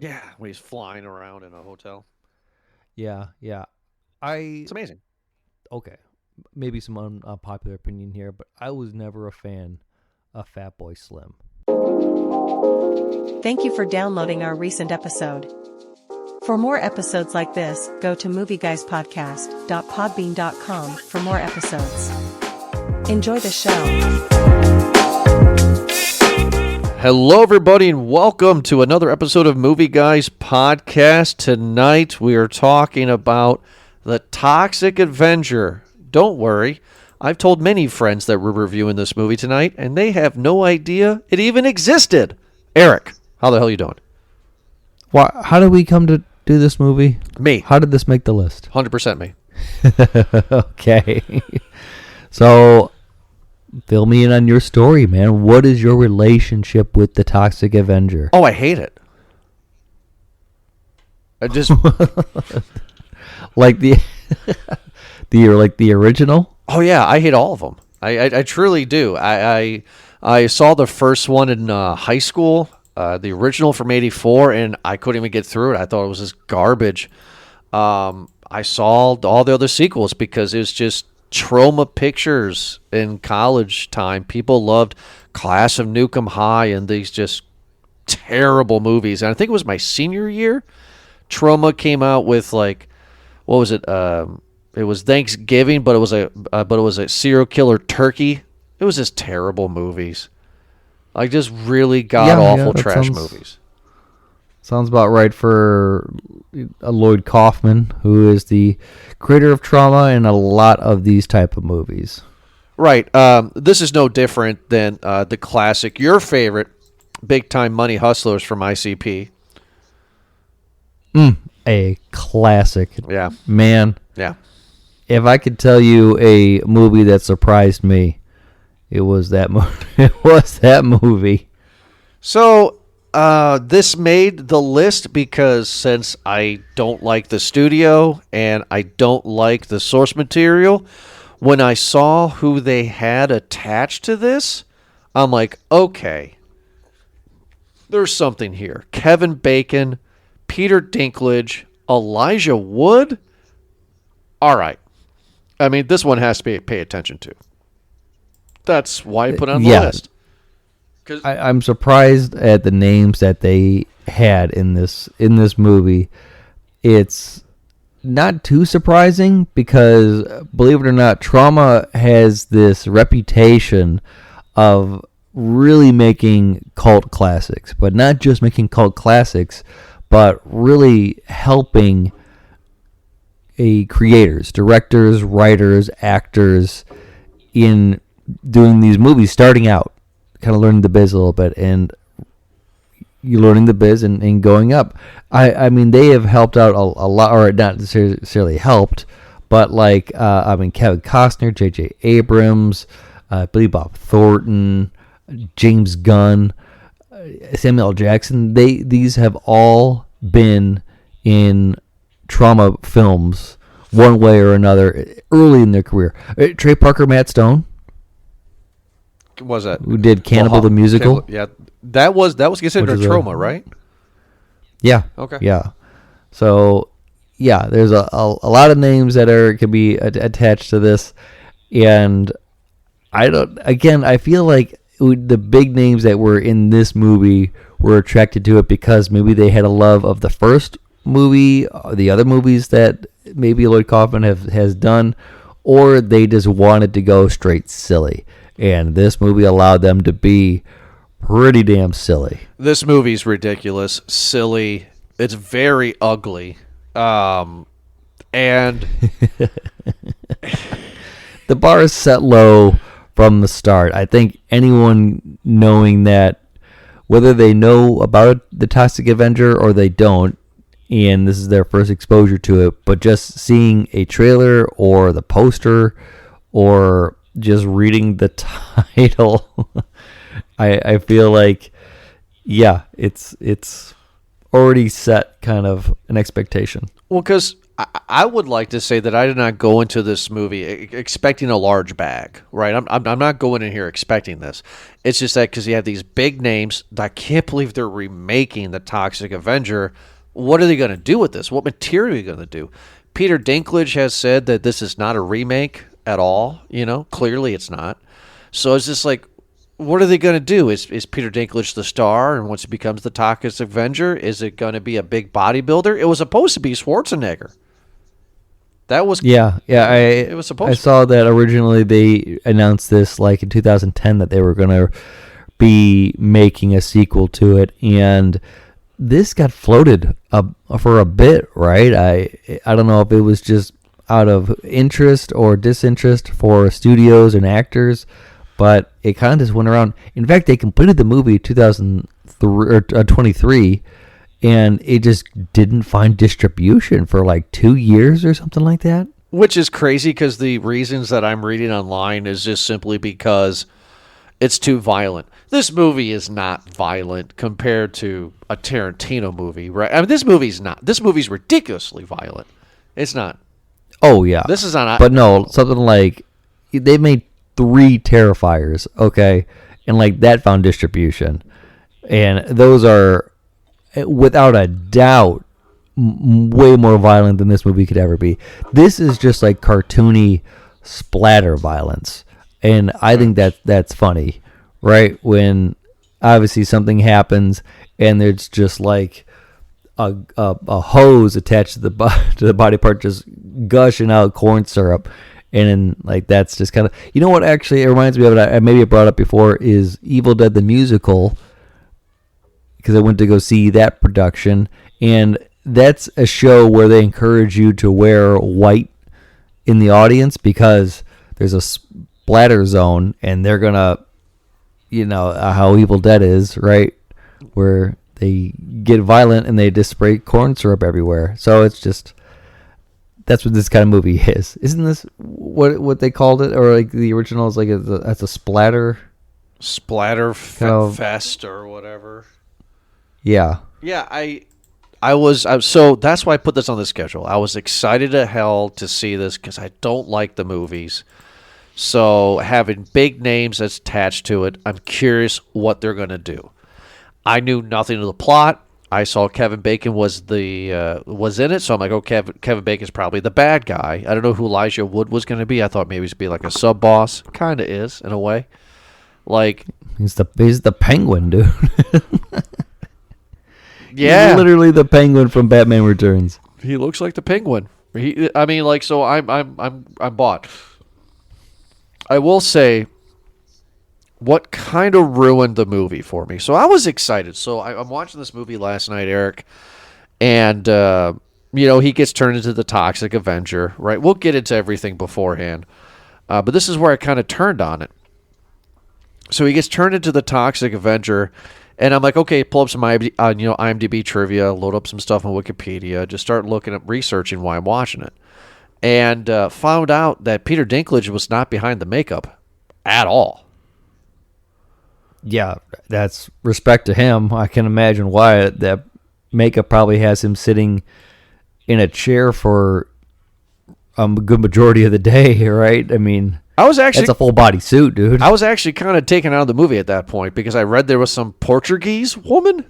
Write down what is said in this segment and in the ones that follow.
Yeah, when he's flying around in a hotel. Yeah, yeah. I It's amazing. okay. Maybe some unpopular opinion here, but I was never a fan of Fatboy Slim. Thank you for downloading our recent episode. For more episodes like this, go to movieguyspodcast.podbean.com for more episodes. Enjoy the show. Hello, everybody, and welcome to another episode of Movie Guys Podcast. Tonight, we are talking about the Toxic Avenger. Don't worry, I've told many friends that we're reviewing this movie tonight, and they have no idea it even existed. Eric, how the hell are you doing? Why? How did we come to do this movie? Me. How did this make the list? 100% me. Okay. So, fill me in on your story, man. What is your relationship with the Toxic Avenger? Oh, I hate it. I just... Like the original? Oh yeah, I hate all of them. I truly do. I saw the first one in high school, the original from '84, and I couldn't even get through it. I thought it was just garbage. I saw all the other sequels because it was just trauma pictures in college time. People loved Class of Nukem High and these just terrible movies. And I think it was my senior year. Trauma came out with like, what was it? It was Thanksgiving, but it was a serial killer turkey. It was just terrible movies, like just really god awful trash movies. Sounds about right for Lloyd Kaufman, who is the creator of Trauma and a lot of these type of movies. Right. This is no different than the classic, your favorite, Big Time Money Hustlers from ICP. A classic. Yeah. Man. Yeah. If I could tell you a movie that surprised me, it was that movie. It was that movie. So this made the list because since I don't like the studio and I don't like the source material, when I saw who they had attached to this, I'm like, okay, there's something here. Kevin Bacon, Peter Dinklage, Elijah Wood. All right. I mean, this one has to be pay attention to. That's why I put it on the list. I'm surprised at the names that they had in this movie. It's not too surprising because, believe it or not, Trauma has this reputation of really making cult classics, but not just making cult classics, but really helping creators, directors, writers, actors in doing these movies, starting out, kind of learning the biz a little bit, and you're learning the biz and going up. I mean, they have helped out a lot, or not necessarily helped, but like, Kevin Costner, J.J. Abrams, I believe Bob Thornton, James Gunn, Samuel L. Jackson. These have all been in Trauma films one way or another early in their career. Trey Parker, Matt Stone. Was that who did Cannibal the Musical? Yeah, that was considered a Trauma, right? Yeah. Okay. Yeah. So, yeah, there's a lot of names that can be attached to this, and I feel like the big names that were in this movie were attracted to it because maybe they had a love of the first movie, the other movies that maybe Lloyd Kaufman has done, or they just wanted to go straight silly. And this movie allowed them to be pretty damn silly. This movie's ridiculous, silly. It's very ugly. And the bar is set low from the start. I think anyone knowing that, whether they know about the Toxic Avenger or they don't, and this is their first exposure to it, but just seeing a trailer or the poster or just reading the title, I feel like, yeah, it's already set kind of an expectation. Well, because I would like to say that I did not go into this movie expecting a large bag, right? I'm not going in here expecting this. It's just that because you have these big names, I can't believe they're remaking the Toxic Avenger. What are they going to do with this? What material are you going to do? Peter Dinklage has said that this is not a remake at all. Clearly it's not. So it's just like, what are they going to do? Is Peter Dinklage the star, and once he becomes the Toxic Avenger, is it going to be a big bodybuilder? It was supposed to be Schwarzenegger. That was It was supposed. I saw that originally they announced this like in 2010 that they were going to be making a sequel to it, and this got floated for a bit, right? I don't know if it was just out of interest or disinterest for studios and actors, but it kind of just went around. In fact, they completed the movie 2023, and it just didn't find distribution for like 2 years or something like that. Which is crazy because the reasons that I'm reading online is just simply because it's too violent. This movie is not violent compared to a Tarantino movie, right? I mean, this movie's not. This movie's ridiculously violent. It's not. Oh, yeah. This is not. But no, something like they made 3 Terrifiers, okay? And like that found distribution. And those are, without a doubt, way more violent than this movie could ever be. This is just like cartoony splatter violence. And I think that's funny, right? When obviously something happens and there's just like a hose attached to the body part just gushing out corn syrup. And then, like, that's just kind of... You know what, actually, it reminds me of it. Maybe I brought up before, is Evil Dead the Musical, because I went to go see that production. And that's a show where they encourage you to wear white in the audience because there's a splatter zone, and they're going to... how Evil Dead is, right? Where they get violent and they just spray corn syrup everywhere. So it's just... That's what this kind of movie is. Isn't this what they called it? Or like the original is like that's a splatter fest or whatever. Yeah. Yeah, I was so that's why I put this on the schedule. I was excited to hell to see this because I don't like the movies. So having big names attached to it, I'm curious what they're going to do. I knew nothing of the plot. I saw Kevin Bacon was in it, so I'm like, oh, Kevin Bacon's probably the bad guy. I don't know who Elijah Wood was going to be. I thought maybe he'd be like a sub boss. Kind of is in a way. Like he's the Penguin, dude. Yeah, he's literally the Penguin from Batman Returns. He looks like the Penguin. So I'm bought. I will say, what kind of ruined the movie for me? So I was excited. So I'm watching this movie last night, Eric, and he gets turned into the Toxic Avenger, right? We'll get into everything beforehand, but this is where I kind of turned on it. So he gets turned into the Toxic Avenger, and I'm like, okay, pull up some IMDb trivia, load up some stuff on Wikipedia, just start looking up, researching why I'm watching it, and found out that Peter Dinklage was not behind the makeup at all. Yeah, that's respect to him. I can imagine why that makeup probably has him sitting in a chair for a good majority of the day, right? I mean, that's a full body suit, dude. I was actually kind of taken out of the movie at that point because I read there was some Portuguese woman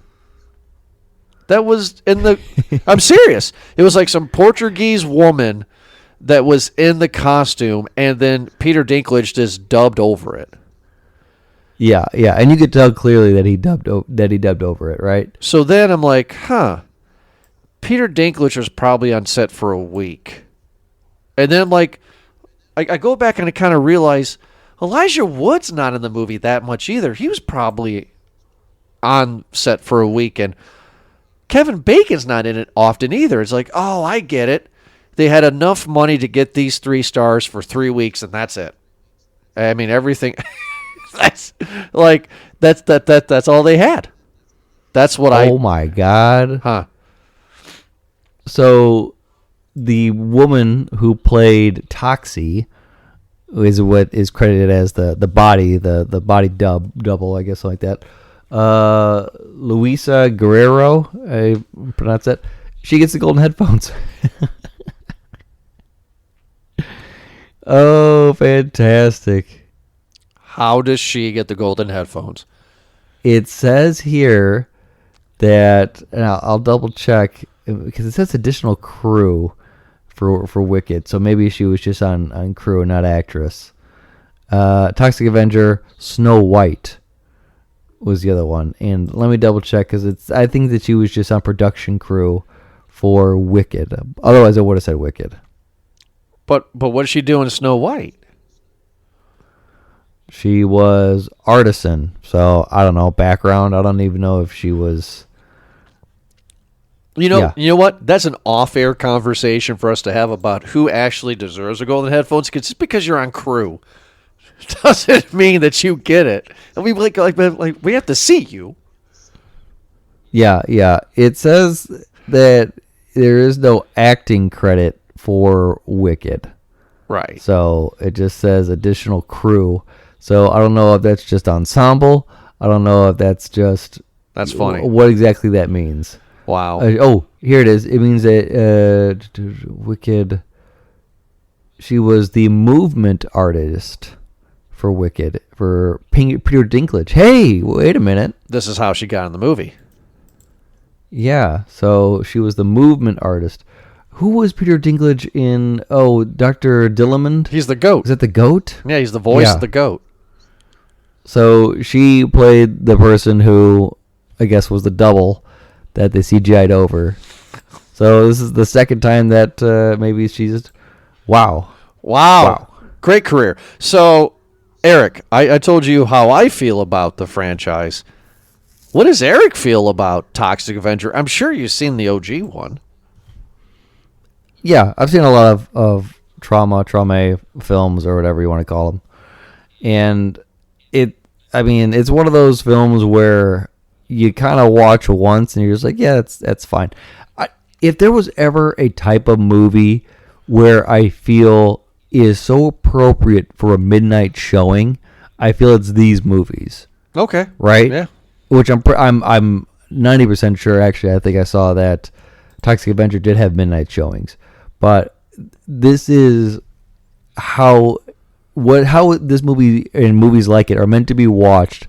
that was in the... I'm serious. It was like some Portuguese woman that was in the costume, and then Peter Dinklage just dubbed over it. Yeah, and you could tell clearly that he dubbed over it, right? So then I'm like, Peter Dinklage was probably on set for a week. And then I'm like, I go back and I kind of realize Elijah Wood's not in the movie that much either. He was probably on set for a week, and Kevin Bacon's not in it often either. It's like, oh, I get it. They had enough money to get these 3 stars for 3 weeks, and that's it. I mean, everything... That's all they had. That's what Oh my God. Huh. So the woman who played Toxie is what is credited as the body double, I guess, like that. Luisa Guerrero, I pronounce that. She gets the golden headphones. Oh, fantastic. How does she get the golden headphones? It says here that, and I'll double check because it says additional crew for Wicked. So maybe she was just on crew and not actress. Toxic Avenger, Snow White was the other one. And let me double check because I think that she was just on production crew for Wicked. Otherwise, I would have said Wicked. But what does she do in Snow White? She was artisan. So I don't know, background. I don't even know if she was. You know what? That's an off-air conversation for us to have about who actually deserves the golden headphones. Because just because you're on crew doesn't mean that you get it. And we like we have to see you. Yeah. It says that there is no acting credit for Wicked. Right. So it just says additional crew. So I don't know if that's just ensemble. I don't know if that's just. That's funny. What exactly that means. Wow. Here it is. It means that Wicked. She was the movement artist for Wicked for Peter Dinklage. Hey, wait a minute. This is how she got in the movie. Yeah, so she was the movement artist. Who was Peter Dinklage in? Oh, Dr. Dillamond? He's the goat. Is that the goat? Yeah, he's the voice of the goat. So she played the person who, I guess, was the double that they CGI'd over. So this is the second time that maybe she's... Wow. Great career. So, Eric, I told you how I feel about the franchise. What does Eric feel about Toxic Avenger? I'm sure you've seen the OG one. Yeah, I've seen a lot of trauma films or whatever you want to call them. And it's one of those films where you kind of watch once and you're just like, yeah, that's fine. If there was ever a type of movie where I feel is so appropriate for a midnight showing, I feel it's these movies. Okay. Right? Yeah. Which I'm 90% sure, actually, I think I saw that Toxic Avenger did have midnight showings. But this is how this movie and movies like it are meant to be watched,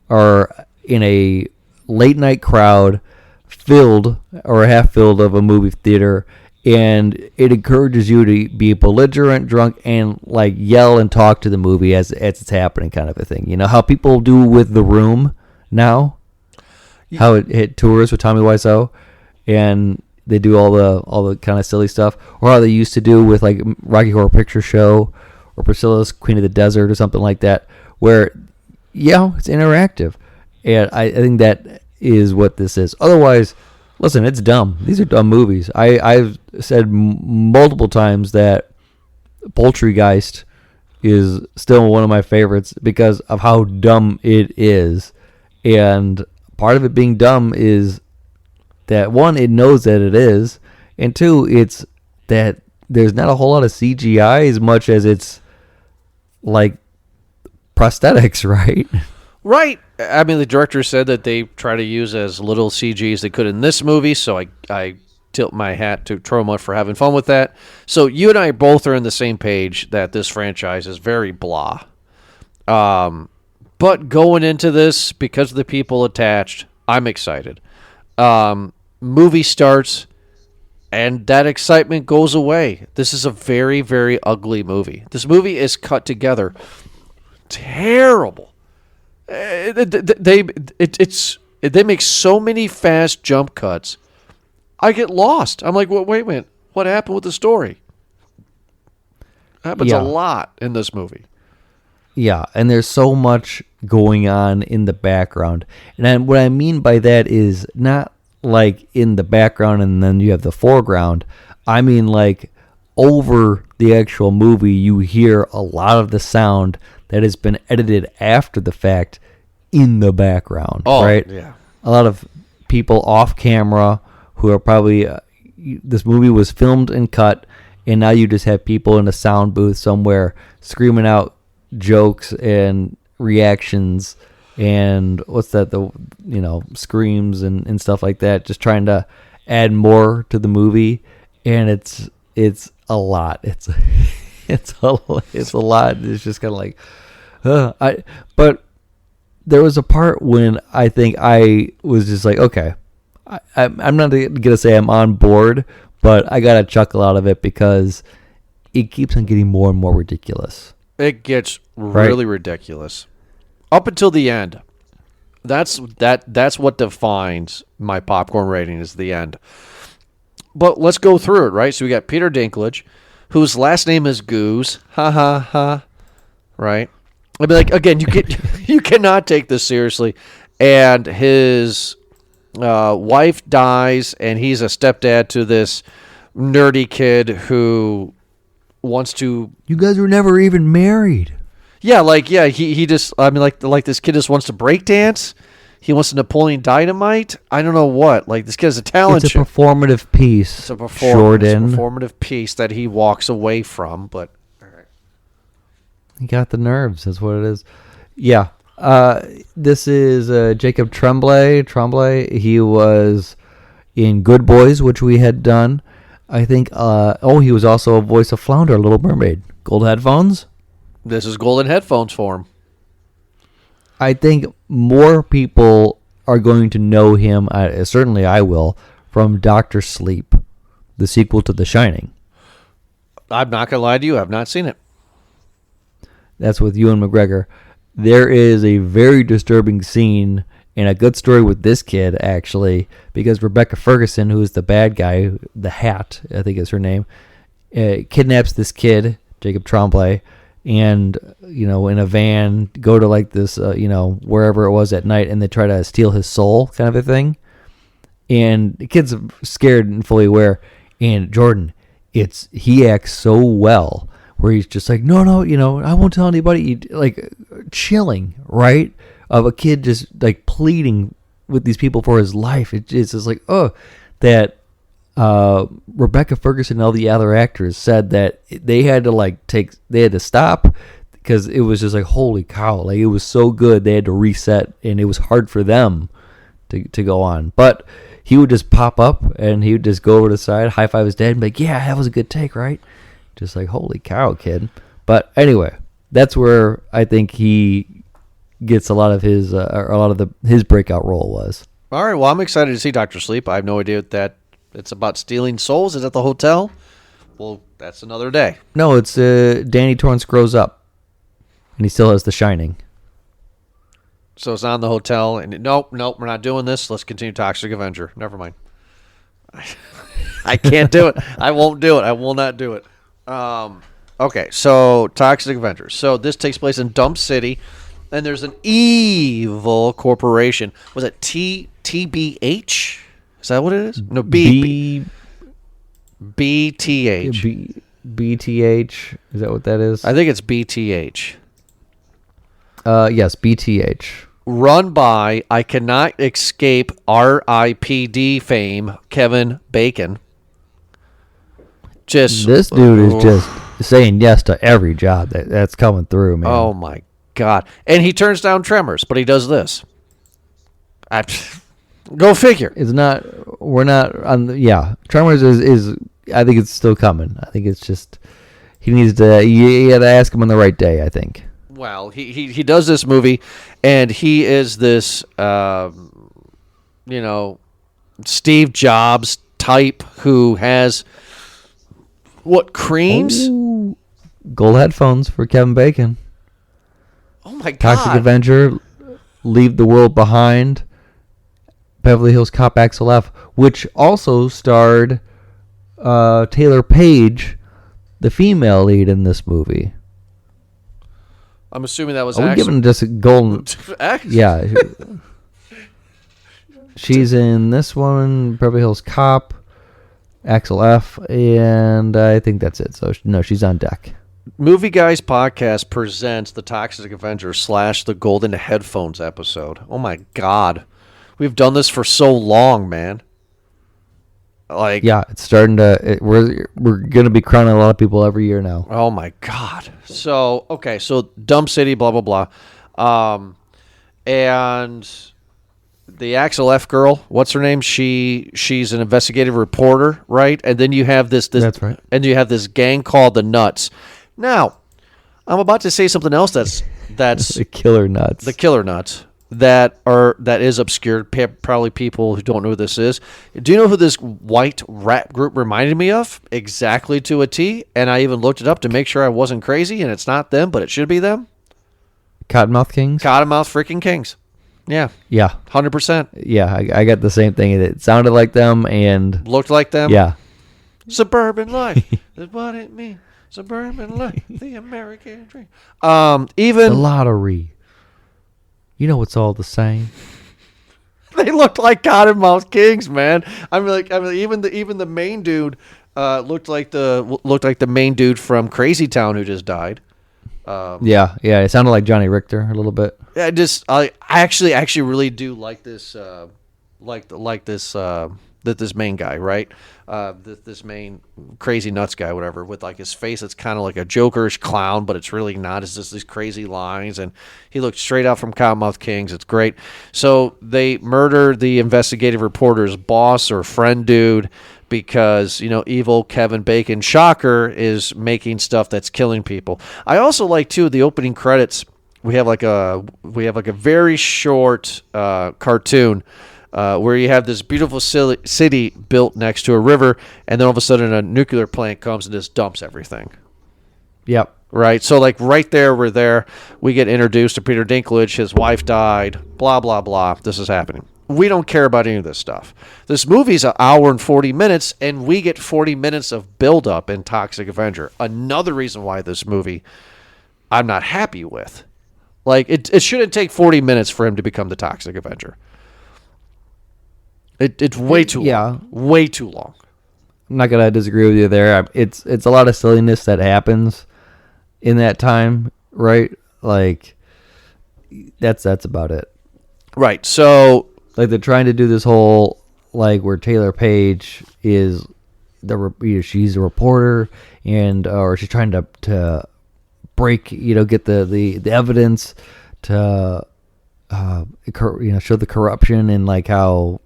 are in a late night crowd filled or half filled of a movie theater, and it encourages you to be belligerent, drunk, and like yell and talk to the movie as it's happening, kind of a thing. You know how people do with The Room now, how it hit tours with Tommy Wiseau, and they do all the kind of silly stuff, or how they used to do with like Rocky Horror Picture Show or Priscilla's Queen of the Desert or something like that, where it's interactive, and I think that is what this is. Otherwise, listen, it's dumb. These are dumb movies. I've said multiple times that Poultrygeist is still one of my favorites because of how dumb it is. And part of it being dumb is that, one, it knows that it is, and two, it's that there's not a whole lot of CGI as much as it's like prosthetics, right? Right. I mean, the director said that they try to use as little CG as they could in this movie, so I tilt my hat to Troma for having fun with that. So you and I both are on the same page that this franchise is very blah. But going into this, because of the people attached, I'm excited. Movie starts, and that excitement goes away. This is a very, very ugly movie. This movie is cut together terrible. They make so many fast jump cuts. I get lost. I'm like, well, wait a minute. What happened with the story? Happens a lot in this movie. Yeah, and there's so much going on in the background. And what I mean by that is not like in the background and then you have the foreground. I mean like over the actual movie, you hear a lot of the sound that has been edited after the fact in the background, right? Yeah. A lot of people off camera who are probably, this movie was filmed and cut, and now you just have people in a sound booth somewhere screaming out jokes and reactions and screams and stuff like that, just trying to add more to the movie. And it's a lot. it's a lot. It's just kind of like, but there was a part when I think I was just like, okay, I'm not gonna say I'm on board, but I got a chuckle out of it because it keeps on getting more and more ridiculous. It gets really ridiculous up until the end. That's what defines my popcorn rating is the end. But let's go through it, right? So we got Peter Dinklage, whose last name is Gooze. Ha ha ha. Right? I mean, like, again, you cannot take this seriously. And his wife dies, and he's a stepdad to this nerdy kid who wants to. You guys were never even married. Yeah, he just, I mean, like this kid just wants to break dance. He wants to Napoleon Dynamite. I don't know what. Like, this kid has a talent. It's a performative piece. It's a performative piece that he walks away from. But he got the nerves. That's what it is. Yeah. This is Jacob Tremblay. He was in Good Boys, which we had done. I think. He was also a voice of Flounder, Little Mermaid. Gold headphones. This is golden headphones for him. I think more people are going to know him, certainly I will, from Dr. Sleep, the sequel to The Shining. I'm not going to lie to you. I've not seen it. That's with Ewan McGregor. There is a very disturbing scene and a good story with this kid, actually, because Rebecca Ferguson, who is the bad guy, the Hat, I think is her name, kidnaps this kid, Jacob Tremblay, and, in a van, go to like this, wherever it was at night, and they try to steal his soul kind of a thing. And the kid's scared and fully aware. And Jordan, he acts so well where he's just like, no, I won't tell anybody, like chilling, right? Of a kid just like pleading with these people for his life. It's just like, that Rebecca Ferguson and all the other actors said that they had to stop because it was just like, holy cow, like it was so good they had to reset and it was hard for them to go on. But he would just pop up and he would just go over to the side, high five his dad and be like, yeah, that was a good take, right? Just like, holy cow, kid. But anyway, that's where I think he gets a lot of his his breakout role was. All right, well, I'm excited to see Dr. Sleep. I have no idea that it's about stealing souls. Is at the hotel? Well, that's another day. No, it's Danny Torrance grows up, and he still has The Shining. So it's not in the hotel, and nope, we're not doing this. Let's continue Toxic Avenger. Never mind. I can't do it. I won't do it. I will not do it. Okay, so Toxic Avenger. So this takes place in Dump City, and there's an evil corporation. Was it TBH? Is that what it is? No, BTH. BTH. Is that what that is? I think it's BTH. Yes, BTH. Run by, I cannot escape RIPD fame, Kevin Bacon. This dude is just saying yes to every job that's coming through, man. Oh, my God. And he turns down Tremors, but he does this. Go figure. We're not on Tremors is I think it's still coming. I think it's just you got to ask him on the right day, I think. Well, he does this movie, and he is this Steve Jobs type who has creams? Ooh, gold headphones for Kevin Bacon. Oh my God. Toxic Avenger, Leave the World Behind, Beverly Hills Cop Axel F, which also starred Taylor Page, the female lead in this movie. I'm assuming that was Are we giving just a golden... Yeah. She's in this one, Beverly Hills Cop, Axel F, and I think that's it. So, no, she's on deck. Movie Guys Podcast presents the Toxic Avenger / the Golden Headphones episode. Oh, my God. We've done this for so long, man. It's starting to. We're gonna be crowning a lot of people every year now. Oh my God! So Dump City, blah blah blah, and the Axel F girl. What's her name? She's an investigative reporter, right? And then you have this. That's right. And you have this gang called the Nuts. Now, I'm about to say something else that's The killer nuts. the killer nuts that is obscure. Probably people who don't know who this is. Do you know who this white rap group reminded me of? Exactly to a T. And I even looked it up to make sure I wasn't crazy. And it's not them, but it should be them. Cottonmouth Kings? Cottonmouth freaking Kings. Yeah, Yeah. 100%. Yeah, I got the same thing. It sounded like them and Looked like them. yeah. Suburban life is what it means. Suburban life, the American dream. The Even lottery. You know it's all the same. they looked like Cottonmouth Kings, man. Even the main dude looked like the main dude from Crazy Town who just died. Yeah, it sounded like Johnny Richter a little bit. I actually really do like this this main guy, right? This main crazy nuts guy, whatever, with like his face that's kind of like a Jokerish clown, but it's really not. It's just these crazy lines, and he looked straight out from Cottonmouth Kings. It's great. So they murder the investigative reporter's boss or friend dude because, evil Kevin Bacon, shocker, is making stuff that's killing people. I also like too the opening credits. We have like a very short cartoon where you have this beautiful city built next to a river, and then all of a sudden a nuclear plant comes and just dumps everything. Yep. Right? So, like, right there, we get introduced to Peter Dinklage. His wife died, blah, blah, blah. This is happening. We don't care about any of this stuff. This movie's an hour and 40 minutes, and we get 40 minutes of build-up in Toxic Avenger. Another reason why this movie I'm not happy with. Like, it shouldn't take 40 minutes for him to become the Toxic Avenger. It's way too long. Way too long. I'm not gonna disagree with you there. It's a lot of silliness that happens in that time, right? Like that's about it. Right. So, like they're trying to do this whole like where Taylor Page is she's a reporter and or she's trying to break get the evidence to show the corruption and like how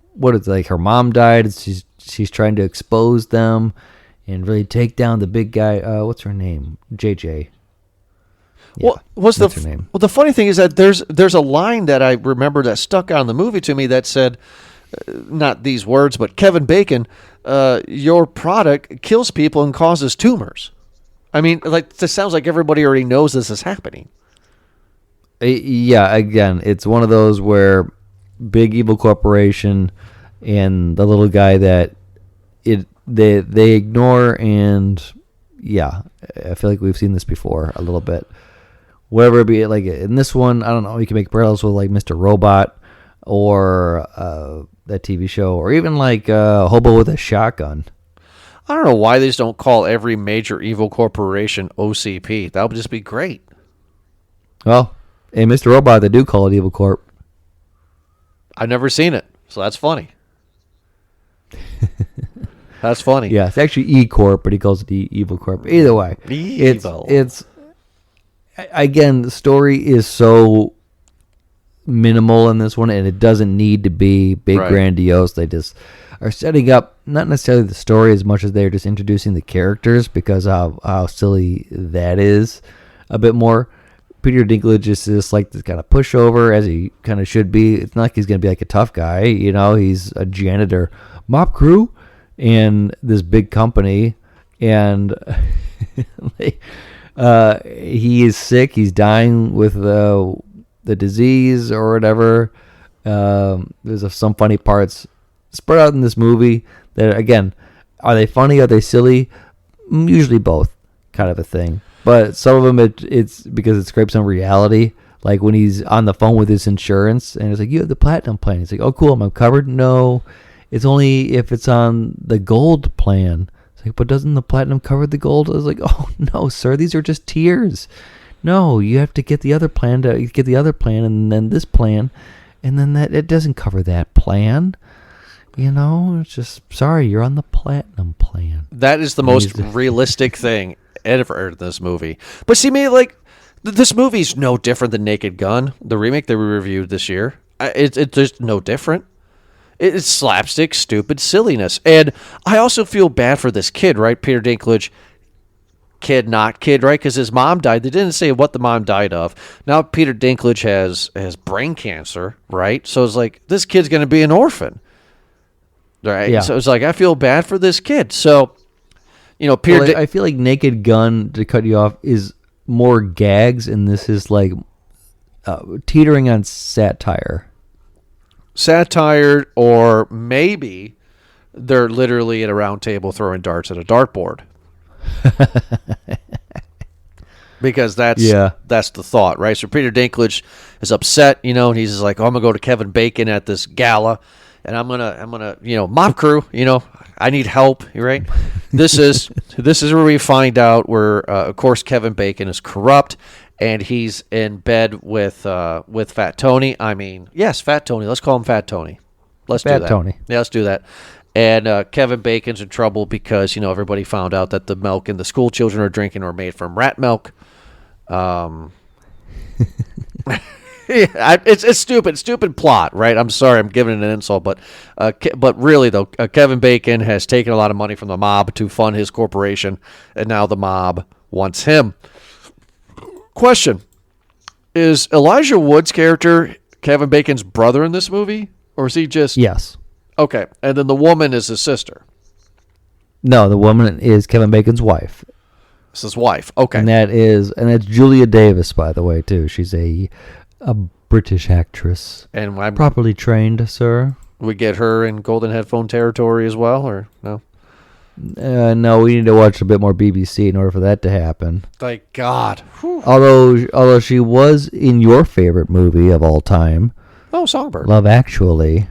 her mom died. She's trying to expose them and really take down the big guy. What's her name? JJ. Yeah, what's her name? Well, the funny thing is that there's a line that I remember that stuck out in the movie to me that said, not these words, but Kevin Bacon, your product kills people and causes tumors. I mean, like, this sounds like everybody already knows this is happening. Yeah, again, it's one of those where big evil corporation and the little guy that they ignore, and yeah, I feel like we've seen this before a little bit. Whatever it be, like in this one, I don't know, you can make parallels with like Mr. Robot or that TV show, or even like Hobo with a Shotgun. I don't know why they just don't call every major evil corporation OCP. That would just be great. Well, in Mr. Robot, they do call it Evil Corp. I've never seen it, so that's funny. That's funny. Yeah, it's actually E Corp, but he calls it Evil Corp. Either way, Evil. It's again, the story is so minimal in this one, and it doesn't need to be big, grandiose. They just are setting up not necessarily the story as much as they're just introducing the characters because of how silly that is a bit more. Peter Dinklage is just like this kind of pushover, as he kind of should be. It's not like he's going to be like a tough guy, he's a janitor, mop crew, and this big company, and he is sick. He's dying with the disease or whatever. There's some funny parts spread out in this movie that, again, are they funny? Are they silly? Usually both, kind of a thing. But some of them, it's because it scrapes on reality. Like when he's on the phone with his insurance, and it's like, you have the platinum plan. He's like, oh, cool, I'm covered. No, it's only if it's on the gold plan. It's like, but doesn't the platinum cover the gold? I was like, oh, no, sir, these are just tiers. No, you have to get the other plan and then this plan, and then that it doesn't cover that plan. It's just, sorry, you're on the platinum plan. That is the most realistic thing ever in this movie. But see, me, like, this movie's no different than Naked Gun, the remake that we reviewed this year. It's just no different. It's slapstick, stupid silliness. And I also feel bad for this kid, right? Peter Dinklage kid, not kid, right? Because his mom died. They didn't say what the mom died of. Now Peter Dinklage has brain cancer, right? So it's like, this kid's going to be an orphan, right? Yeah. So it's like, I feel bad for this kid. So, Peter. Well, I feel like Naked Gun, to cut you off, is more gags, and this is like teetering on satire. Satire, or maybe they're literally at a round table throwing darts at a dartboard. Because that's the thought, right? So Peter Dinklage is upset, and he's just like, I'm gonna go to Kevin Bacon at this gala, and I'm gonna mob crew, I need help, right? This is where we find out where of course Kevin Bacon is corrupt, and he's in bed with Fat Tony. I mean, yes, Fat Tony. Let's call him Fat Tony. Let's do that. Fat Tony. Yeah, let's do that. And Kevin Bacon's in trouble because everybody found out that the milk and the school children are drinking were made from rat milk. It's stupid plot, right? I'm sorry, I'm giving it an insult, but really though, Kevin Bacon has taken a lot of money from the mob to fund his corporation, and now the mob wants him. Question: is Elijah Wood's character Kevin Bacon's brother in this movie, or is he just? Yes. Okay, and then the woman is his sister. No, the woman is Kevin Bacon's wife. It's his wife. Okay, And that's Julia Davis, by the way, too. She's a British actress. and Properly trained, sir. we get her in golden headphone territory as well, or no? No, we need to watch a bit more BBC in order for that to happen. Thank God. Whew. Although she was in your favorite movie of all time, Oh, Songbird. Love Actually.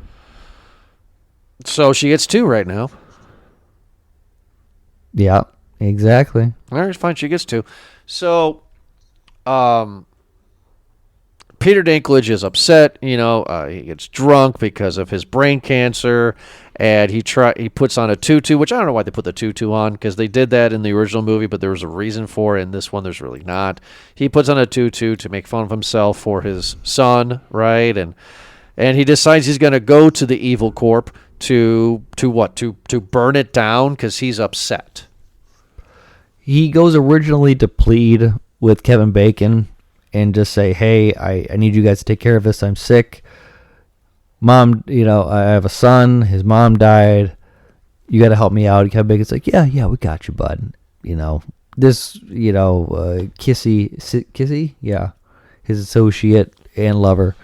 So she gets 2 right now. Yeah, exactly. All right, fine. She gets 2. So, Peter Dinklage is upset. He gets drunk because of his brain cancer, and he puts on a tutu, which I don't know why they put the tutu on, because they did that in the original movie, but there was a reason for it. In this one, there's really not. He puts on a tutu to make fun of himself for his son, right? And he decides he's going to go to the evil corp to burn it down because he's upset. He goes originally to plead with Kevin Bacon and just say, hey, I need you guys to take care of this. I'm sick. Mom, I have a son. His mom died. You got to help me out. Kevin Bacon's like, yeah, we got you, bud. Kissy, yeah, his associate and lover.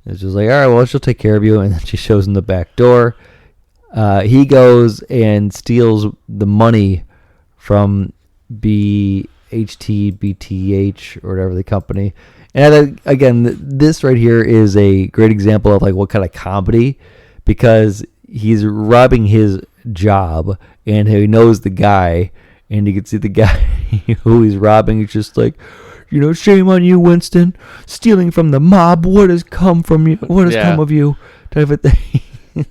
It's just like, all right, well, she'll take care of you. And then she shows him the back door. He goes and steals the money from BTH or whatever the company. And again, this right here is a great example of like what kind of comedy, because he's robbing his job and he knows the guy, and you can see the guy who he's robbing is just like, shame on you, Winston, stealing from the mob. What has come from you? What has come of you? Type of thing.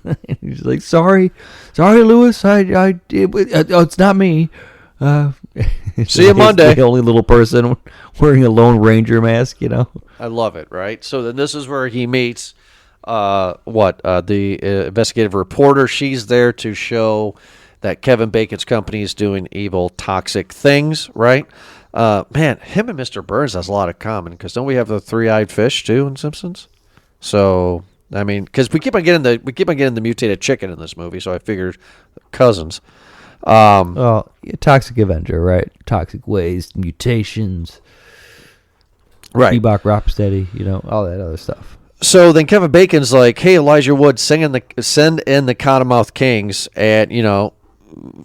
And he's like, sorry, Lewis. It's not me. See you Monday. The only little person wearing a Lone Ranger mask, I love it, right? So then this is where he meets the investigative reporter. She's there to show that Kevin Bacon's company is doing evil, toxic things, right? Man, him and Mr. Burns has a lot in common, because don't we have the three-eyed fish too in Simpsons? So I mean, because we keep on getting the mutated chicken in this movie, so I figured cousins. Toxic Avenger, right? Toxic waste, mutations, right? Bebop Rocksteady, all that other stuff. So then Kevin Bacon's like, "Hey, Elijah Wood, send in the Cottonmouth Kings, and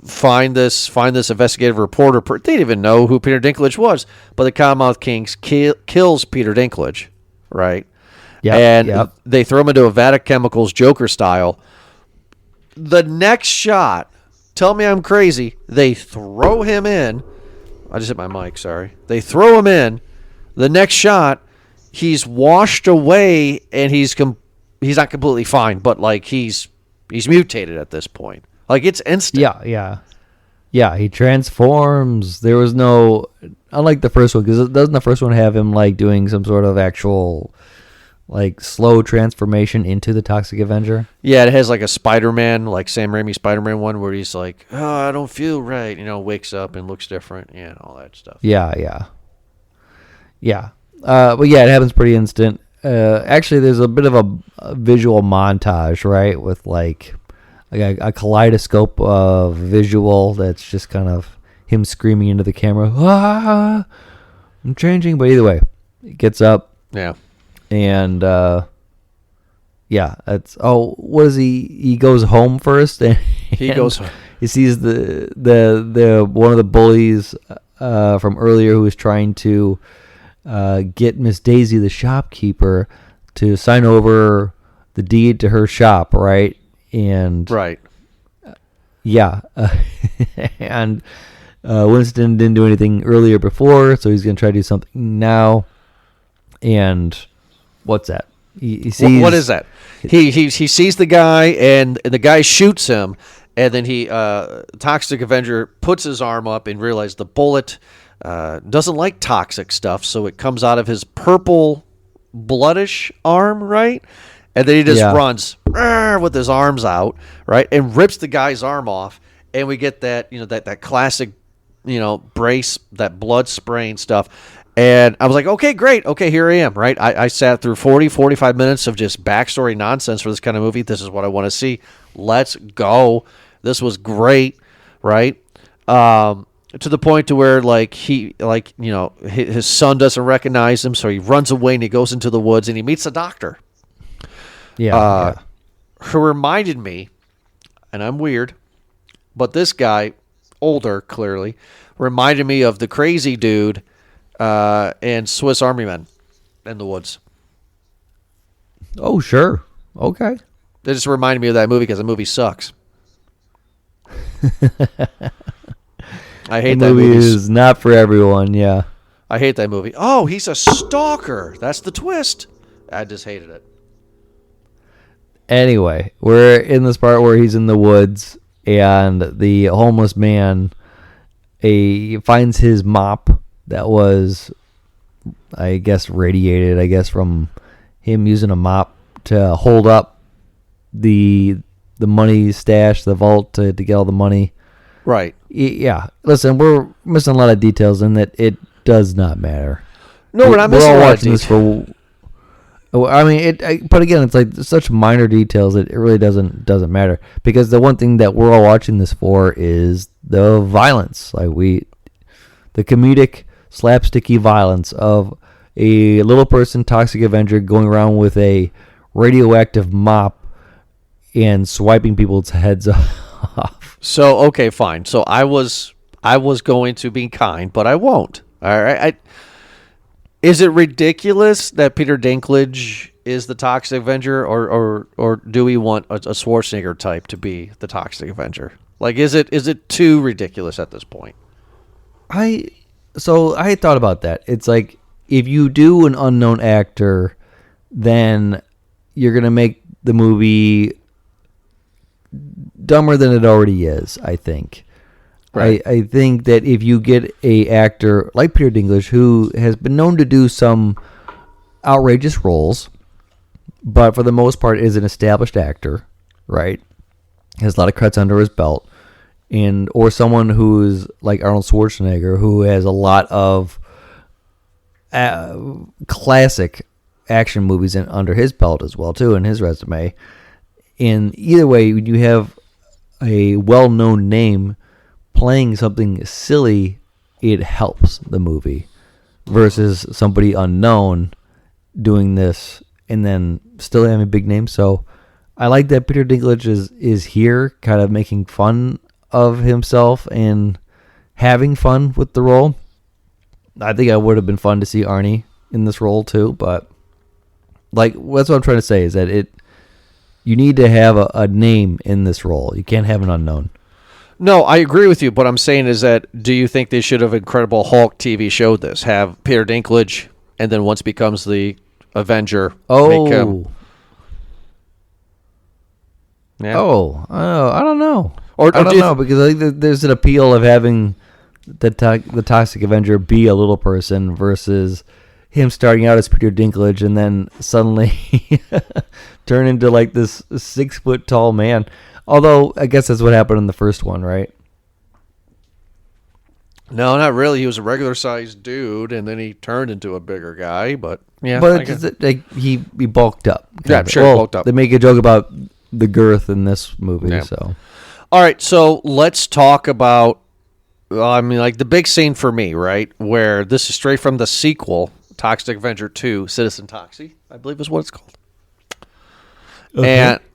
find this investigative reporter." They didn't even know who Peter Dinklage was, but the Cottonmouth Kings kills Peter Dinklage, right? Yeah, and they throw him into a vat of chemicals, Joker style. The next shot, tell me I'm crazy, they throw him in. I just hit my mic, sorry. They throw him in. The next shot, he's washed away, and he's not completely fine, but like he's mutated at this point. Like it's instant. Yeah, he transforms. There was no, unlike the first one, because doesn't the first one have him like doing some sort of actual like slow transformation into the Toxic Avenger. Yeah, it has like a Spider-Man, like Sam Raimi Spider-Man one where he's like, oh, I don't feel right. Wakes up and looks different. Yeah, and all that stuff. Yeah. But yeah, it happens pretty instant. Actually, there's a bit of a visual montage, right, with like a kaleidoscope of visual that's just kind of him screaming into the camera. Ah, I'm changing. But either way, he gets up. Yeah. And yeah, that's what is he goes home first and He goes home. He sees the one of the bullies from earlier who was trying to get Miss Daisy, the shopkeeper, to sign over the deed to her shop, right? And Right. yeah, and Winston didn't do anything earlier before, so he's gonna try to do something now. And what's that? He sees What is that? He sees the guy, and the guy shoots him, and then Toxic Avenger puts his arm up and realizes the bullet doesn't like toxic stuff, so it comes out of his purple, bloodish arm, right? And then he just runs with his arms out, right, and rips the guy's arm off, and we get that that classic brace, that blood spraying stuff. And I was like, okay, great. Okay, here I am, right? I sat through 45 minutes of just backstory nonsense for this kind of movie. This is what I want to see. Let's go. This was great, right? To the point to where, his son doesn't recognize him, so he runs away and he goes into the woods and he meets a doctor. Yeah. Who reminded me, and I'm weird, but this guy, older clearly, reminded me of the crazy dude and Swiss Army Men in the woods. Oh, sure. Okay. They just reminded me of that movie because the movie sucks. I hate that movie. The movie is not for everyone, yeah. I hate that movie. Oh, he's a stalker. That's the twist. I just hated it. Anyway, we're in this part where he's in the woods and the homeless man finds his mop that was, I guess, radiated, from him using a mop to hold up the money stash, the vault to get all the money. Right. Yeah. Listen, we're missing a lot of details in that it does not matter. No, we're not missing all a lot of watching this for. I mean, but again, it's like such minor details that it really doesn't matter, because the one thing that we're all watching this for is the violence, the comedic, slapsticky violence of a little person, Toxic Avenger, going around with a radioactive mop and swiping people's heads off. So, okay, fine. So I was going to be kind, but I won't. All right. Is it ridiculous that Peter Dinklage is the Toxic Avenger, or do we want a Schwarzenegger type to be the Toxic Avenger? Like, is it too ridiculous at this point? So I thought about that. It's like, if you do an unknown actor, then you're going to make the movie dumber than it already is, I think. Right. I think that if you get a actor like Peter Dinklage, who has been known to do some outrageous roles, but for the most part is an established actor, right? Has a lot of credits under his belt. Or someone who's like Arnold Schwarzenegger, who has a lot of classic action movies under his belt as well, too, in his resume. And either way, when you have a well-known name playing something silly, it helps the movie, versus somebody unknown doing this and then still having a big name. So I like that Peter Dinklage is here kind of making fun of himself and having fun with the role. I think it would have been fun to see Arnie in this role too, but that's what I'm trying to say, is that you need to have a name in this role. You can't have an unknown. No, I agree with you. What I'm saying is that, do you think they should have Incredible Hulk TV showed this? Have Peter Dinklage, and then once becomes the Avenger, make him... Yeah. I don't know. Or I don't know, because I think there's an appeal of having the Toxic Avenger be a little person versus him starting out as Peter Dinklage and then suddenly turn into like this 6 foot tall man. Although I guess that's what happened in the first one, right? No, not really. He was a regular sized dude, and then he turned into a bigger guy. But yeah, But it's just, like he bulked up. Yeah, kind of. sure, he Well, bulked up. They make a joke about the girth in this movie. Yeah. So All right, so let's talk about. I mean, like the big scene for me, right? Where this is straight from the sequel, Toxic Avenger 2, Citizen Toxie, I believe is what it's called.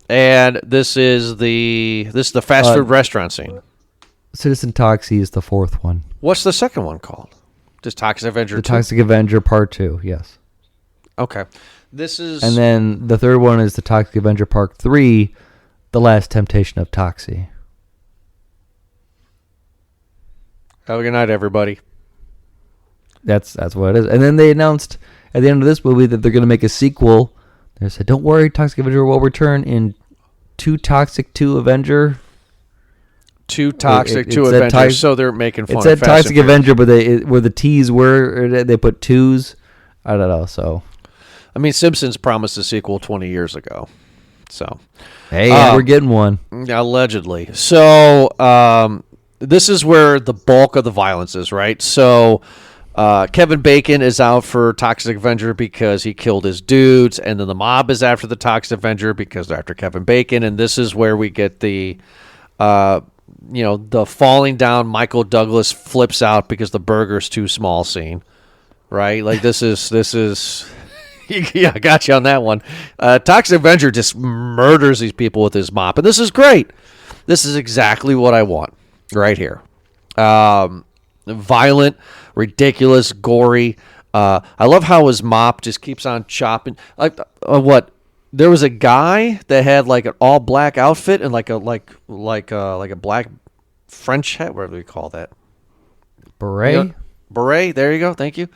And this is the fast food restaurant scene. Citizen Toxie is the fourth one. What's the second one called? Just Toxic Avenger The 2. Toxic Avenger Part 2, yes. Okay. This is And then the third one is the Toxic Avenger Part 3, The Last Temptation of Toxie. have a good night, everybody. That's what it is. And then they announced at the end of this movie that they're going to make a sequel. They said, "Don't worry, Toxic Avenger will return in 2 Toxic 2 Avenger." 2 Toxic, it 2 said Avengers. Toxic- So they're making fun It of said Fast Toxic and Furious. Avenger, but where the T's were, they put 2s. I don't know. So I mean, Simpsons promised a sequel 20 years ago. So, hey, we're getting one. allegedly. So, this is where the bulk of the violence is, right? So, Kevin Bacon is out for Toxic Avenger because he killed his dudes, and then the mob is after the Toxic Avenger because they're after Kevin Bacon, and this is where we get the, the falling down. Michael Douglas flips out because the burger's too small scene, right? Like this is. Yeah, I got you on that one. Toxic Avenger just murders these people with his mop, and this is great. This is exactly what I want right here. Violent, ridiculous, gory. I love how his mop just keeps on chopping. Like what? There was a guy that had like an all black outfit and like a black French hat. What do we call that? Beret. Beret. There you go. Thank you.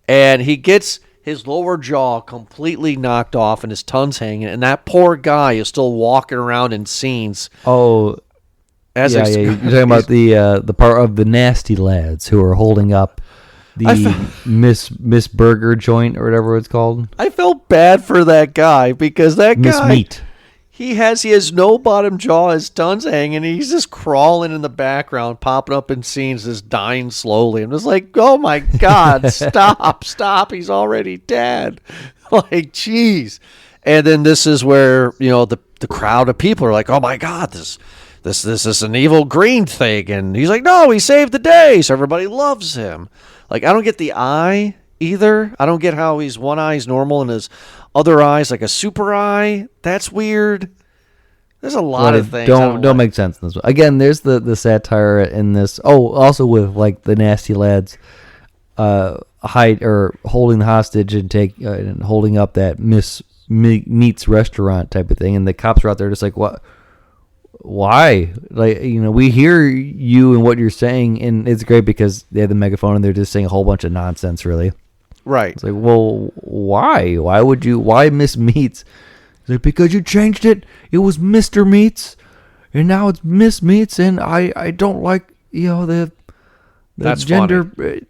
And he gets his lower jaw completely knocked off and his tongue's hanging, and that poor guy is still walking around in scenes. Oh, As yeah. You're talking about the part of the nasty lads who are holding up the Miss Burger joint or whatever it's called. I felt bad for that guy because that Miss guy, Meat. he has no bottom jaw, his tongue's hanging, he's just crawling in the background, popping up in scenes, just dying slowly. I'm just like, oh my God, stop, he's already dead. Like, jeez. And then this is where, the crowd of people are like, oh my God, this is an evil green thing. And he's like, no, he saved the day. So everybody loves him. Like, I don't get the eye either. I don't get how one eye's normal and his other eye's like a super eye. That's weird. There's a lot of things. Don't make sense in this one. Again, there's the satire in this. Oh, also with like the nasty lads hide or holding the hostage and holding up that Miss Meat's restaurant type of thing, and the cops are out there just like, what? Why? Like, we hear you and what you're saying, and it's great because they have the megaphone and they're just saying a whole bunch of nonsense, really. Right. It's like, well, why? Why Miss Meats? It's like, because you changed it. It was Mr. Meats, and now it's Miss Meats, and I don't like, the That's gender. funny.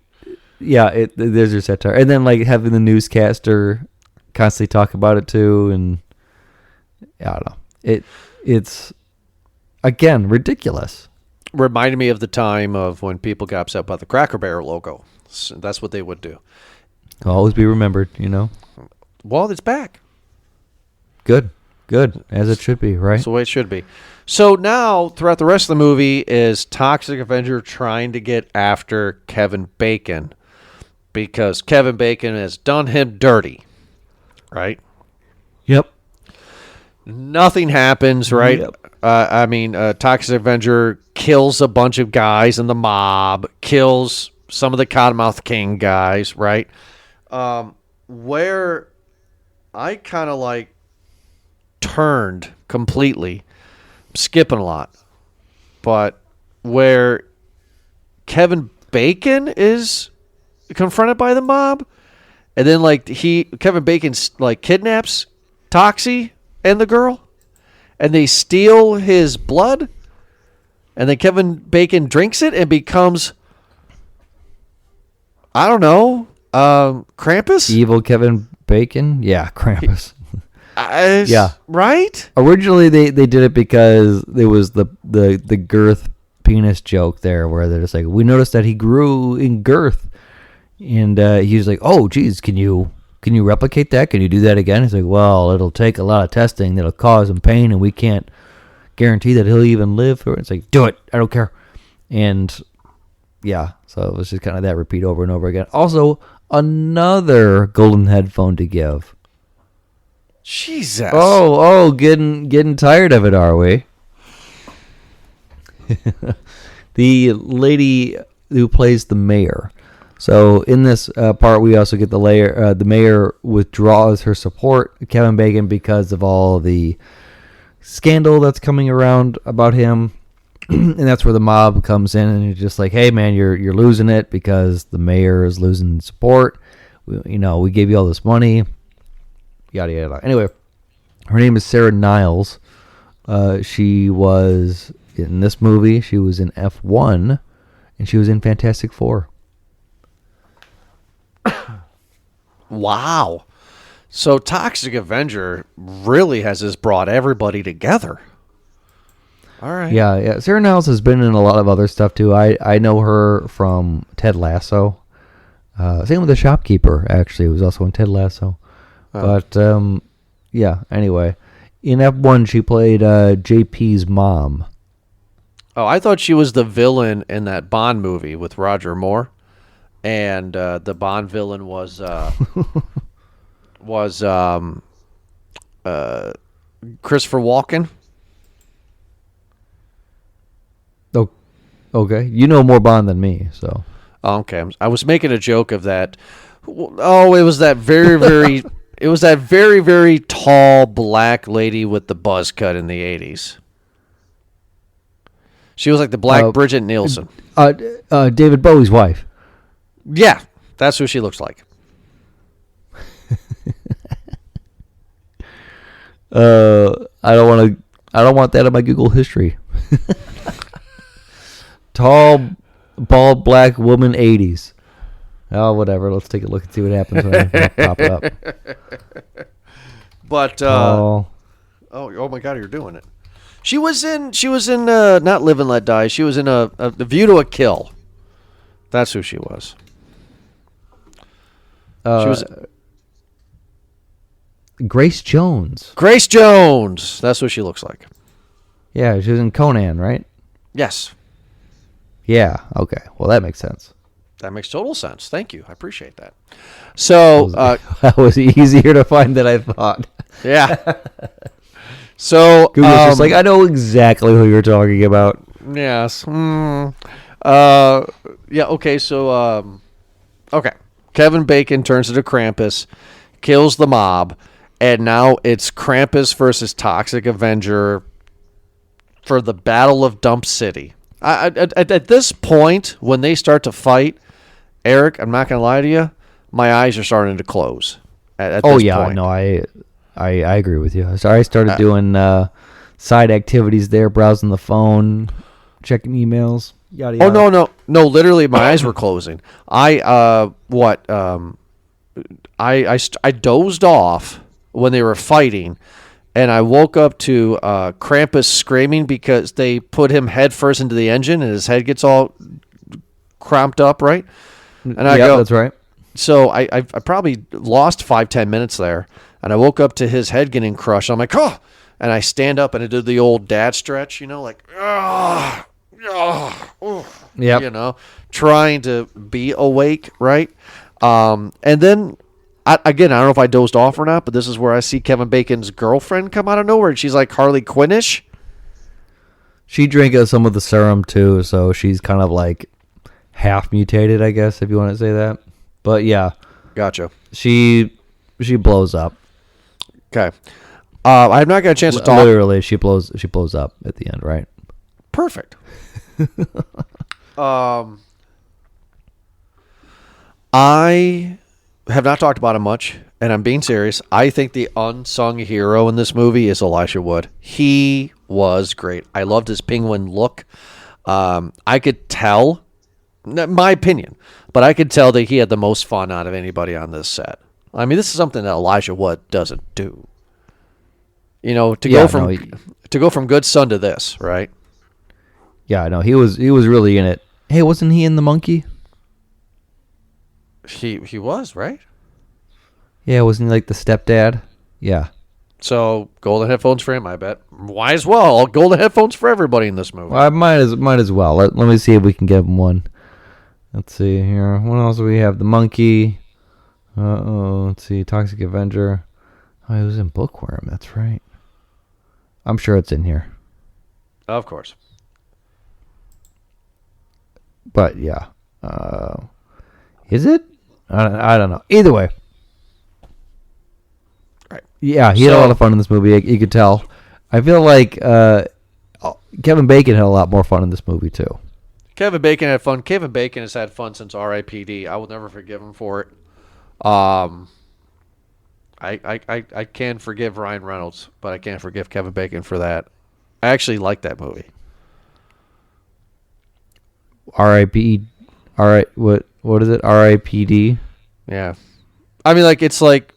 Yeah, there's your satire. And then, like, having the newscaster constantly talk about it, too, and I don't know. It's, again, ridiculous. Reminded me of the time of when people got upset about the Cracker Barrel logo. So that's what they would do. Always be remembered, Well, it's back. Good, as it should be, right? That's the way it should be. So now, throughout the rest of the movie, is Toxic Avenger trying to get after Kevin Bacon because Kevin Bacon has done him dirty, right? Yep. Nothing happens, right? Yep. Toxic Avenger kills a bunch of guys in the mob, kills some of the Cottonmouth King guys, right? Where I kind of like turned completely, skipping a lot, but where Kevin Bacon is confronted by the mob, and then like Kevin Bacon like kidnaps Toxie and the girl, and they steal his blood, and then Kevin Bacon drinks it and becomes, I don't know, Krampus? Evil Kevin Bacon? Yeah, Krampus. Yeah. Right? Originally, they did it because there was the girth penis joke there, where they're just like, we noticed that he grew in girth, and he was like, oh, geez, can you replicate that? Can you do that again? He's like, well, it'll take a lot of testing that'll cause him pain, and we can't guarantee that he'll even live through it. It's like, do it. I don't care. And yeah, so it was just kind of that repeat over and over again. Also, another golden headphone to give. Jesus. Oh, getting tired of it, are we? The lady who plays the mayor. So in this part, we also get the mayor withdraws her support, Kevin Bacon, because of all the scandal that's coming around about him. And that's where the mob comes in, and it's just like, hey, man, you're losing it because the mayor is losing support. We gave you all this money. Yada, yada. Anyway, her name is Sarah Niles. She was in this movie. She was in F1, and she was in Fantastic Four. Wow. So Toxic Avenger really has just brought everybody together. All right. Yeah. Sarah Niles has been in a lot of other stuff, too. I know her from Ted Lasso. Same with the shopkeeper, actually, who was also in Ted Lasso. But, yeah, anyway. In F1, she played JP's mom. Oh, I thought she was the villain in that Bond movie with Roger Moore. And the Bond villain was Christopher Walken. Oh, okay. You know more Bond than me, so. Oh, okay. I was making a joke of that. Oh, it was that very, very... It was that very, very tall black lady with the buzz cut in the 80s. She was like the black Bridget Nielsen. David Bowie's wife. Yeah, that's who she looks like. I don't want that in my Google history. Tall, bald, black woman, 80s. Oh, whatever. Let's take a look and see what happens when I pop it up. But oh my God, you're doing it. She was in not Live and Let Die. She was in The View to a Kill. That's who she was. She was Grace Jones. Grace Jones. That's what she looks like. Yeah, she was in Conan, right? Yes. Yeah. Okay. Well, that makes sense. That makes total sense. Thank you. I appreciate that. So that was easier to find than I thought. Yeah. So Google's just like, I know exactly who you're talking about. Yes. Yeah. Okay. So okay. Kevin Bacon turns into Krampus, kills the mob, and now it's Krampus versus Toxic Avenger for the Battle of Dump City. At this point, when they start to fight, Eric, I'm not gonna lie to you, my eyes are starting to close. At this point. No, I agree with you. So I started doing side activities there, browsing the phone, checking emails, yada yada. Oh no! Literally, my eyes were closing. I dozed off when they were fighting, and I woke up to Krampus screaming because they put him head first into the engine, and his head gets all cramped up, right? And I go, that's right. So I probably lost 5-10 minutes there, and I woke up to his head getting crushed. I'm like, oh! And I stand up and I did the old dad stretch, like, trying to be awake, right? And then, I don't know if I dozed off or not, but this is where I see Kevin Bacon's girlfriend come out of nowhere, and she's like Harley Quinn-ish. She drank some of the serum too, so she's kind of like half mutated, I guess, if you want to say that. But yeah, gotcha. She blows up. Okay, I have not got a chance to talk. Literally, she blows up at the end, right? Perfect. I have not talked about him much, and I'm being serious. I think the unsung hero in this movie is Elisha Wood. He was great. I loved his penguin look. I could tell My opinion. But I could tell that he had the most fun out of anybody on this set. I mean, this is something that Elijah Wood doesn't do. You know, to go from Good Son to this, right? Yeah, I know. He was really in it. Hey, wasn't he in The Monkey? He was, right? Yeah, wasn't he like the stepdad? Yeah. So golden headphones for him, I bet. Why as well? Golden headphones for everybody in this movie. Well, I might as well. Let me see if we can give him one. Let's see here. What else do we have? The Monkey. Let's see. Toxic Avenger. Oh, he was in Bookworm. That's right. I'm sure it's in here. Of course. But yeah. Is it? I don't know. Either way. Right. Yeah, he had a lot of fun in this movie. You could tell. I feel like Kevin Bacon had a lot more fun in this movie too. Kevin Bacon had fun. Kevin Bacon has had fun since R.I.P.D. I will never forgive him for it. I can forgive Ryan Reynolds, but I can't forgive Kevin Bacon for that. I actually like that movie. R.I.P. All right, what is it? R.I.P.D. Yeah, I mean, like it's like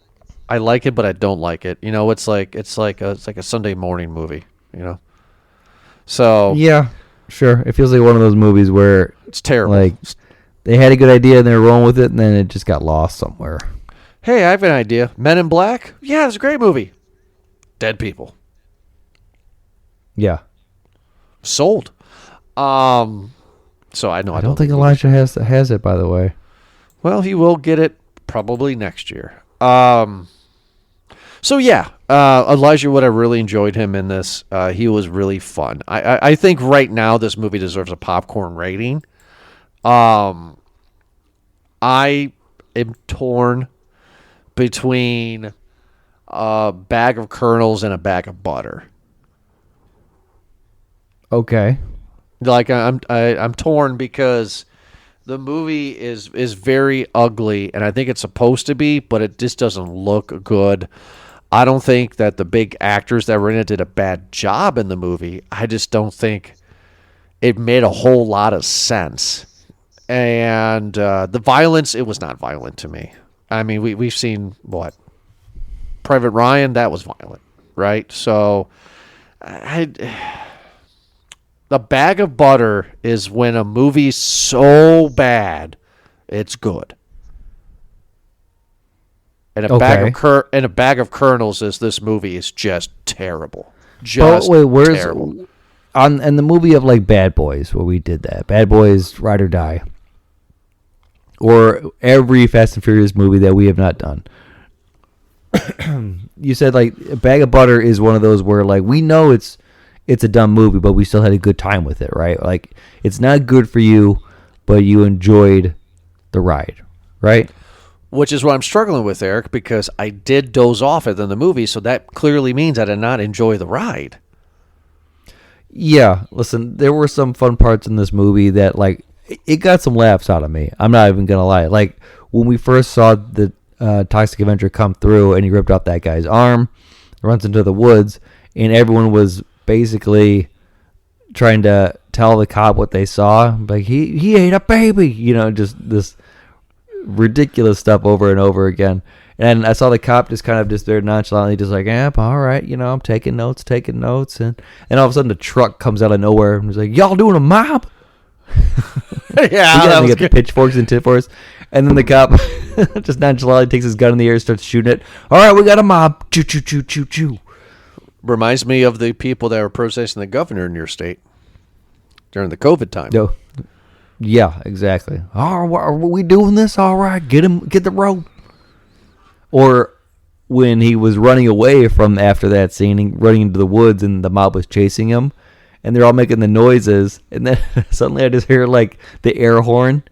I like it, but I don't like it. You know, it's like a Sunday morning movie. You know, so yeah, sure. It feels like one of those movies where it's terrible. Like they had a good idea and they were rolling with it, and then it just got lost somewhere. Hey, I have an idea. Men in Black? Yeah, it's a great movie. Dead people. Yeah. Sold. So I know I don't think Elijah has it, by the way. Well, he will get it probably next year. So yeah, Elijah Wood, I really enjoyed him in this. He was really fun. I think right now this movie deserves a popcorn rating. I am torn between a bag of kernels and a bag of butter. Okay. Like I'm torn because the movie is very ugly, and I think it's supposed to be, but it just doesn't look good. I don't think that the big actors that were in it did a bad job in the movie. I just don't think it made a whole lot of sense. And the violence, it was not violent to me. I mean, we've seen what? Private Ryan, that was violent, right? So the bag of butter is when a movie's so bad, it's good. And a bag of kernels is this movie is just terrible. Just terrible. In the movie of like Bad Boys, where we did that? Bad Boys, Ride or Die, or every Fast and Furious movie that we have not done. You said like a bag of butter is one of those where like we know it's a dumb movie, but we still had a good time with it, right? Like it's not good for you, but you enjoyed the ride, right? Which is what I'm struggling with, Eric, because I did doze off it in the movie, so that clearly means I did not enjoy the ride. Yeah, listen, there were some fun parts in this movie that, like, it got some laughs out of me. I'm not even going to lie. Like, when we first saw the Toxic Avenger come through and he ripped off that guy's arm, runs into the woods, and everyone was basically trying to tell the cop what they saw. Like, he ate a baby, you know, just this ridiculous stuff over and over again. And I saw the cop just kind of just there nonchalantly, just like, all right, you know, I'm taking notes. And all of a sudden the truck comes out of nowhere and was like, y'all doing a mob? Yeah, we got the pitchforks and tit-forks. And then the cop just nonchalantly takes his gun in the air and starts shooting it. All right, we got a mob. Choo, choo, choo, choo, choo. Reminds me of the people that were protesting the governor in your state during the COVID time. No. Yeah, exactly. Are we doing this? All right, get the rope. Or when he was running away from after that scene, running into the woods, and the mob was chasing him, and they're all making the noises, and then suddenly I just hear like the air horn,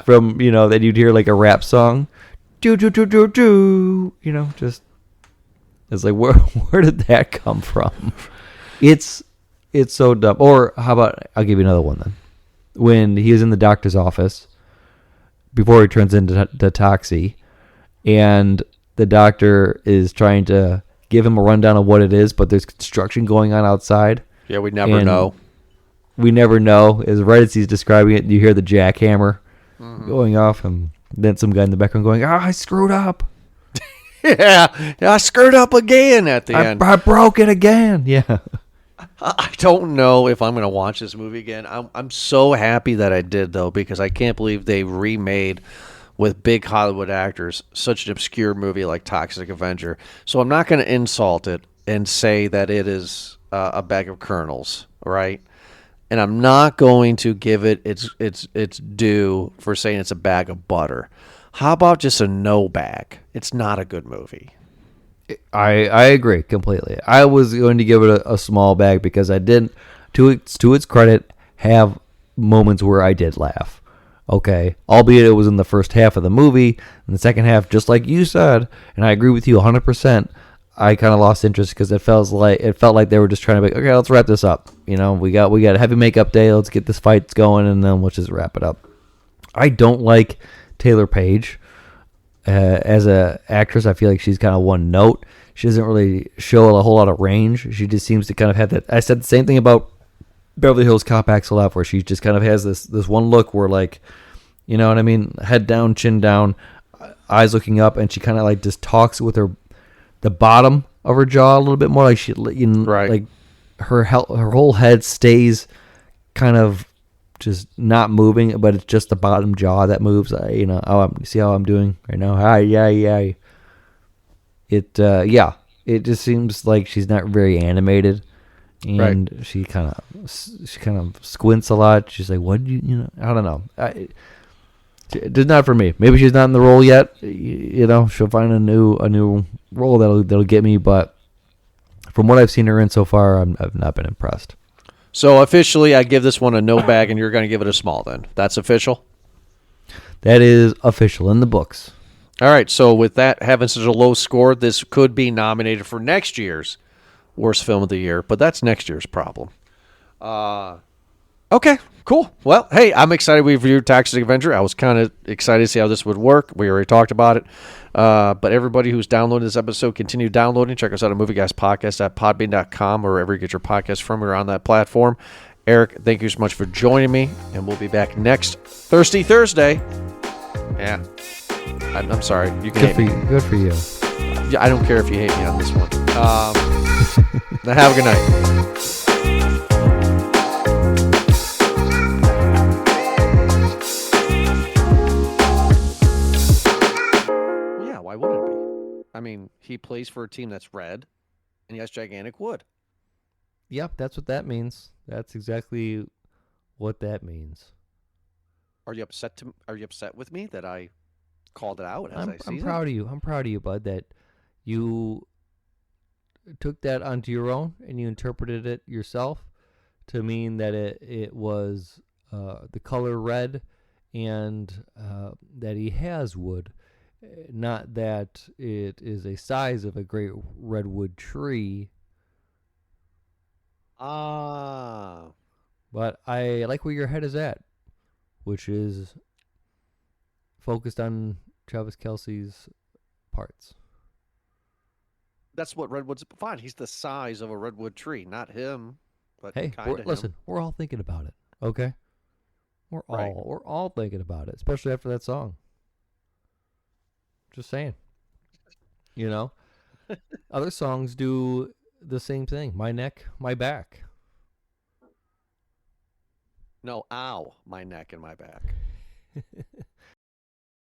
from that you'd hear like a rap song, do do do do do, just it's like where did that come from? It's so dumb. Or how about I'll give you another one then. When he is in the doctor's office before he turns into Toxie, and the doctor is trying to give him a rundown of what it is, but there's construction going on outside. Yeah, we never know. we never know. As right as he's describing it, you hear the jackhammer going off, and then some guy in the background going, "Ah, I screwed up. Yeah, I screwed up again at the end. I broke it again." Yeah. I don't know if I'm going to watch this movie again. I'm so happy that I did, though, because I can't believe they remade with big Hollywood actors such an obscure movie like Toxic Avenger. So I'm not going to insult it and say that it is a bag of kernels, right? And I'm not going to give it its due for saying it's a bag of butter. How about just a no bag? It's not a good movie. I agree completely. I was going to give it a small bag because I did, to its credit, have moments where I did laugh. Okay, albeit it was in the first half of the movie. In the second half, just like you said, and I agree with you 100%. I kind of lost interest because it felt like they were just trying to be okay. Let's wrap this up. You know, we got a heavy makeup day. Let's get this fight going, and then let's just wrap it up. I don't like Taylor Page. As a actress, I feel like she's kind of one note. She doesn't really show a whole lot of range. She just seems to kind of have that. I said the same thing about Beverly Hills Cop XLF, where she just kind of has this one look where, like, you know what I mean, head down, chin down, eyes looking up, and she kind of like just talks with the bottom of her jaw a little bit more, like she, you know, Right. like her whole head stays kind of just not moving, but it's just the bottom jaw that moves. You know, see how I'm doing right now. Hi, yeah. It just seems like she's not very animated, and Right. she kind of squints a lot. She's like, "What do you know?" I don't know. It's not for me. Maybe she's not in the role yet. You know, she'll find a new role that'll get me. But from what I've seen her in so far, I've not been impressed. So officially, I give this one a no bag, and you're going to give it a small. Then that's official. That is official in the books. All right. So with that having such a low score, this could be nominated for next year's worst film of the year, but that's next year's problem. Okay, cool. Well, hey, I'm excited we reviewed Toxic Avenger. I was kind of excited to see how this would work. We already talked about it. But everybody who's downloading this episode, continue downloading. Check us out at Movie Guys Podcast at podbean.com or wherever you get your podcast from. We're on that platform. Eric, thank you so much for joining me, and we'll be back next Thirsty Thursday. Yeah. I'm sorry. You can hate me. Good for you. Yeah, I don't care if you hate me on this one. Now have a good night. Yeah, why wouldn't it be? I mean, he plays for a team that's red, and he has gigantic wood. Yep, that's what that means. That's exactly what that means. Are you upset with me that I called it out as I see I'm it? proud of you. I'm proud of you, bud, that you took that onto your own and you interpreted it yourself to mean that it was the color red and that he has wood, not that it is a size of a great redwood tree. Ah. But I like where your head is at, which is focused on Travis Kelce's parts. That's what redwood's fine. He's the size of a redwood tree, not him, but Hey, kind of him. listen, we're all thinking about it, okay? We're all thinking about it, especially after that song. Just saying. You know, other songs do the same thing. My neck, my back. No, ow, my neck and my back.